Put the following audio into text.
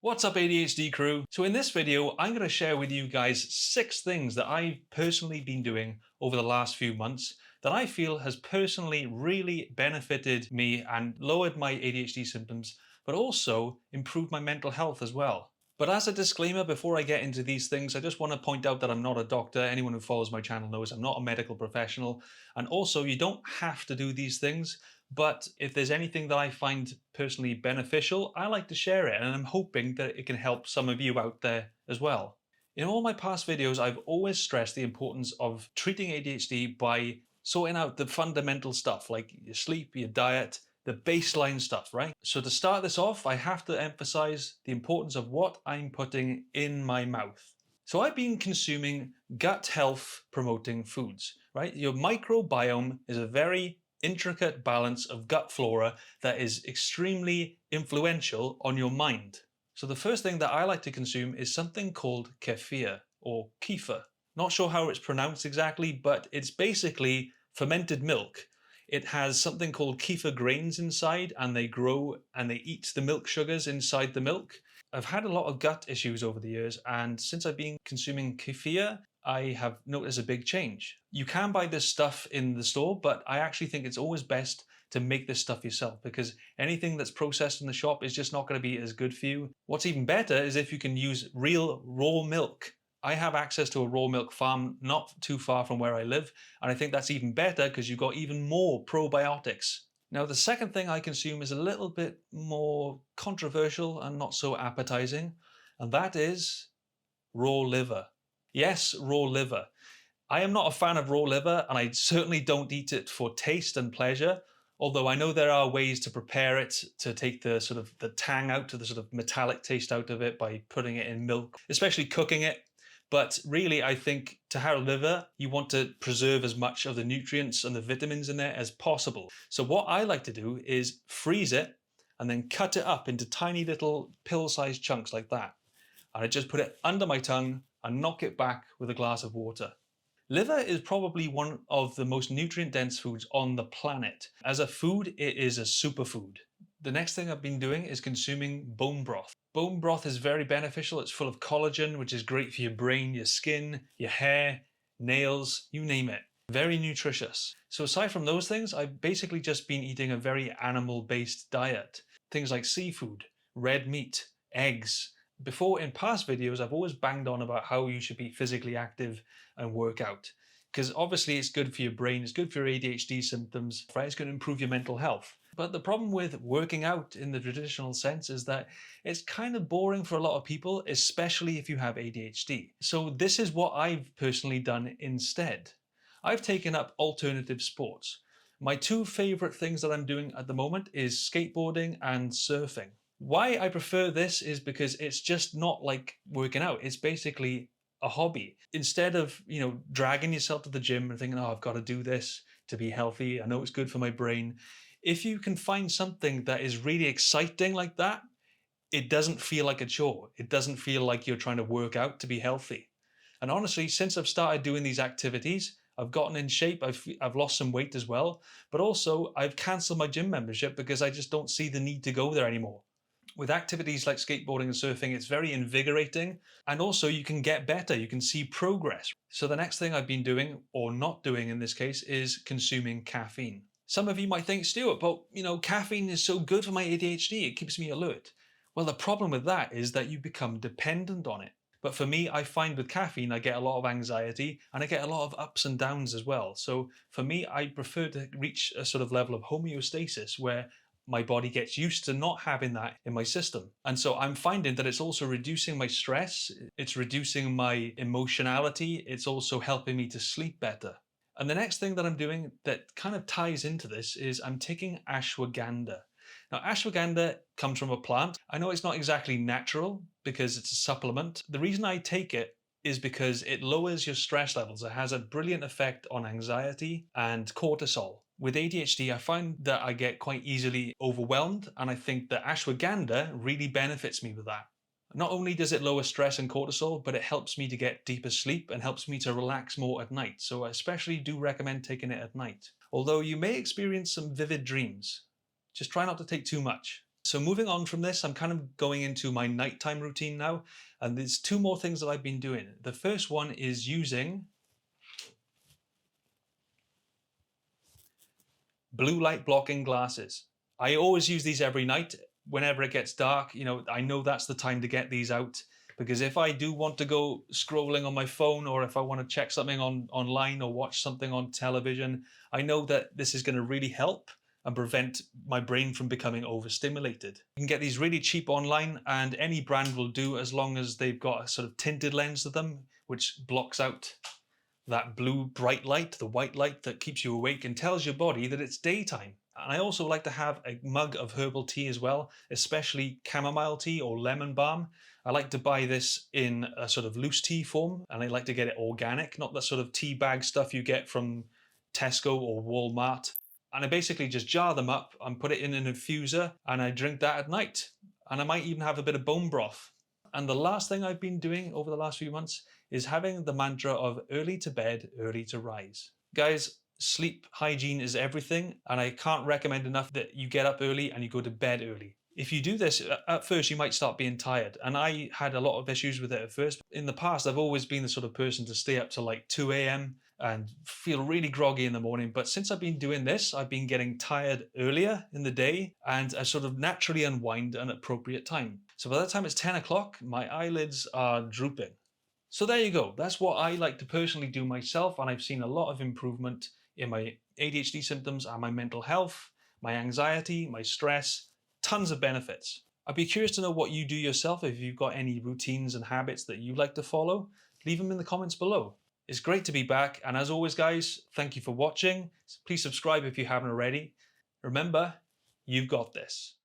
What's up ADHD crew? So in this video, I'm going to share with you guys 6 things that I've personally been doing over the last few months that I feel has personally really benefited me and lowered my ADHD symptoms, but also improved my mental health as well. But as a disclaimer, before I get into these things, I just want to point out that I'm not a doctor. Anyone who follows my channel knows I'm not a medical professional. And also, you don't have to do these things. But if there's anything that I find personally beneficial, I like to share it, and I'm hoping that it can help some of you out there as well. In all my past videos, I've always stressed the importance of treating ADHD by sorting out the fundamental stuff like your sleep, your diet, the baseline stuff, right? So to start this off, I have to emphasize the importance of what I'm putting in my mouth. So I've been consuming gut health promoting foods, right? Your microbiome is a very intricate balance of gut flora that is extremely influential on your mind. So the first thing that I like to consume is something called kefir or kefir. Not sure how it's pronounced exactly, but it's basically fermented milk. It has something called kefir grains inside, and they grow and they eat the milk sugars inside the milk. I've had a lot of gut issues over the years, and since I've been consuming kefir, I have noticed a big change. You can buy this stuff in the store, but I actually think it's always best to make this stuff yourself because anything that's processed in the shop is just not going to be as good for you. What's even better is if you can use real raw milk. I have access to a raw milk farm not too far from where I live, and I think that's even better because you've got even more probiotics. Now, the second thing I consume is a little bit more controversial and not so appetizing, and that is raw liver. Yes, raw liver. I am not a fan of raw liver, and I certainly don't eat it for taste and pleasure, although I know there are ways to prepare it to take the sort of the tang out, to the sort of metallic taste out of it by putting it in milk, especially cooking it. But really, I think to have liver, you want to preserve as much of the nutrients and the vitamins in there as possible. So what I like to do is freeze it and then cut it up into tiny little pill-sized chunks like that. And I just put it under my tongue and knock it back with a glass of water. Liver is probably one of the most nutrient-dense foods on the planet. As a food, it is a superfood. The next thing I've been doing is consuming bone broth. Bone broth is very beneficial. It's full of collagen, which is great for your brain, your skin, your hair, nails, you name it. Very nutritious. So aside from those things, I've basically just been eating a very animal-based diet. Things like seafood, red meat, eggs. Before, in past videos, I've always banged on about how you should be physically active and work out. Because obviously it's good for your brain, it's good for your ADHD symptoms, right? It's going to improve your mental health. But the problem with working out in the traditional sense is that it's kind of boring for a lot of people, especially if you have ADHD. So this is what I've personally done instead. I've taken up alternative sports. My two favorite things that I'm doing at the moment is skateboarding and surfing. Why I prefer this is because it's just not like working out. It's basically a hobby. Instead of, dragging yourself to the gym and thinking, oh, I've got to do this to be healthy. I know it's good for my brain. If you can find something that is really exciting like that, it doesn't feel like a chore. It doesn't feel like you're trying to work out to be healthy. And honestly, since I've started doing these activities, I've gotten in shape, I've lost some weight as well, but also I've cancelled my gym membership because I just don't see the need to go there anymore. With activities like skateboarding and surfing, it's very invigorating, and also you can get better, you can see progress. So the next thing I've been doing, or not doing in this case, is consuming caffeine. Some of you might think, Stuart, but caffeine is so good for my ADHD, it keeps me alert. Well, the problem with that is that you become dependent on it. But for me, I find with caffeine, I get a lot of anxiety and I get a lot of ups and downs as well. So for me, I prefer to reach a sort of level of homeostasis where my body gets used to not having that in my system. And so I'm finding that it's also reducing my stress, it's reducing my emotionality, it's also helping me to sleep better. And the next thing that I'm doing that kind of ties into this is I'm taking ashwagandha. Now, ashwagandha comes from a plant. I know it's not exactly natural because it's a supplement. The reason I take it is because it lowers your stress levels. It has a brilliant effect on anxiety and cortisol. With ADHD, I find that I get quite easily overwhelmed, and I think that ashwagandha really benefits me with that. Not only does it lower stress and cortisol, but it helps me to get deeper sleep and helps me to relax more at night. So I especially do recommend taking it at night. Although you may experience some vivid dreams. Just try not to take too much. So moving on from this, I'm kind of going into my nighttime routine now. And there's two more things that I've been doing. The first one is using blue light blocking glasses. I always use these every night. Whenever it gets dark, I know that's the time to get these out, because if I do want to go scrolling on my phone, or if I want to check something online or watch something on television, I know that this is going to really help and prevent my brain from becoming overstimulated. You can get these really cheap online, and any brand will do, as long as they've got a sort of tinted lens to them, which blocks out that blue bright light, the white light that keeps you awake and tells your body that it's daytime. And I also like to have a mug of herbal tea as well, especially chamomile tea or lemon balm. I like to buy this in a sort of loose tea form, and I like to get it organic, not the sort of tea bag stuff you get from Tesco or Walmart. And I basically just jar them up and put it in an infuser, and I drink that at night. And I might even have a bit of bone broth. And the last thing I've been doing over the last few months is having the mantra of early to bed, early to rise. Guys, sleep hygiene is everything, and I can't recommend enough that you get up early and you go to bed early. If you do this, at first you might start being tired, and I had a lot of issues with it at first. In the past, I've always been the sort of person to stay up till like 2 a.m. and feel really groggy in the morning. But since I've been doing this, I've been getting tired earlier in the day, and I sort of naturally unwind at an appropriate time. So by the time it's 10 o'clock, my eyelids are drooping. So there you go. That's what I like to personally do myself, and I've seen a lot of improvement in my ADHD symptoms and my mental health, my anxiety, my stress, tons of benefits. I'd be curious to know what you do yourself. If you've got any routines and habits that you like to follow, leave them in the comments below. It's great to be back, and as always guys, thank you for watching. Please subscribe if you haven't already. Remember, you've got this.